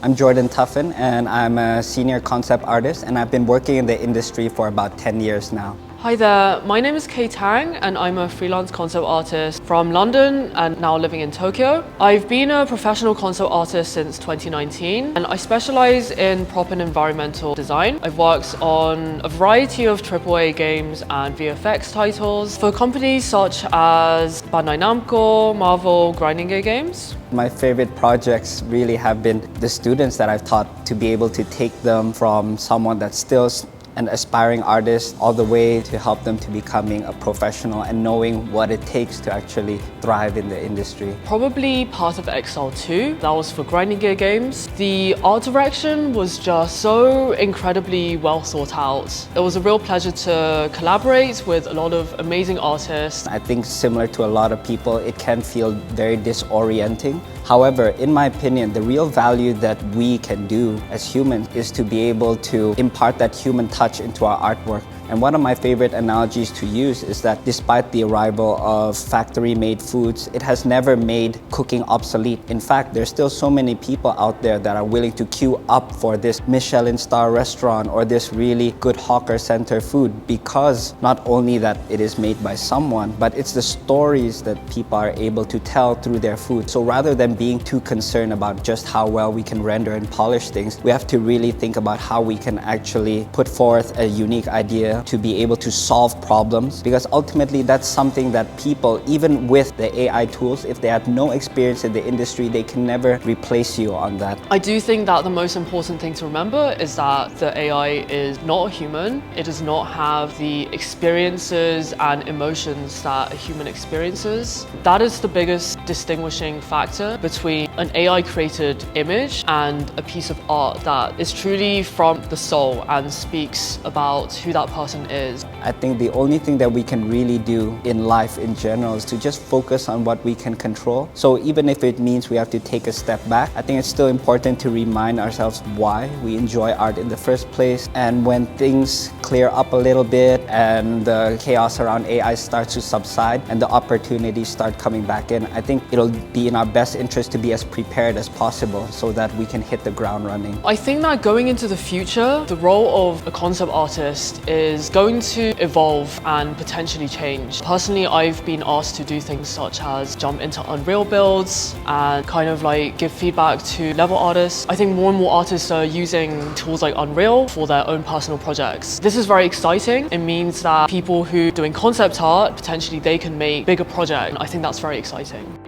I'm Jourdan Tuffan and I'm a senior concept artist and I've been working in the industry for about 10 years now. Hi there, my name is Tang and I'm a freelance concept artist from London and now living in Tokyo. I've been a professional concept artist since 2019 and I specialize in prop and environmental design. I've worked on a variety of AAA games and VFX titles for companies such as Bandai Namco, Marvel, grinding gear games. My favorite projects really have been the students that I've taught, to be able to take them from someone that's still an aspiring artist all the way to help them to becoming a professional and knowing what it takes to actually thrive in the industry. Probably part of XL2, that was for grinding gear games. The art direction was just so incredibly well thought out. It was a real pleasure to collaborate with a lot of amazing artists. I think similar to a lot of people, it can feel very disorienting. However, in my opinion, the real value that we can do as humans is to be able to impart that human touch into our artwork. And one of my favorite analogies to use is that despite the arrival of factory-made foods, it has never made cooking obsolete. In fact, there's still so many people out there that are willing to queue up for this Michelin star restaurant or this really good hawker center food, because not only that it is made by someone, but it's the stories that people are able to tell through their food. So rather than being too concerned about just how well we can render and polish things, we have to really think about how we can actually put forth a unique idea to be able to solve problems, because ultimately that's something that people, even with the AI tools, if they have no experience in the industry, they can never replace you on that. I do think that the most important thing to remember is that the AI is not a human. It does not have the experiences and emotions that a human experiences. That is the biggest distinguishing factor between an AI created image and a piece of art that is truly from the soul and speaks about who that person is. I think the only thing that we can really do in life in general is to just focus on what we can control. So even if it means we have to take a step back, I think it's still important to remind ourselves why we enjoy art in the first place. And when things clear up a little bit and the chaos around AI starts to subside and the opportunities start coming back in, I think it'll be in our best interest to be as prepared as possible so that we can hit the ground running. I think that going into the future, the role of a concept artist is going to evolve and potentially change. Personally, I've been asked to do things such as jump into Unreal builds and kind of like give feedback to level artists. I think more and more artists are using tools like Unreal for their own personal projects. This is very exciting. It means that people who are doing concept art, potentially they can make bigger projects. I think that's very exciting.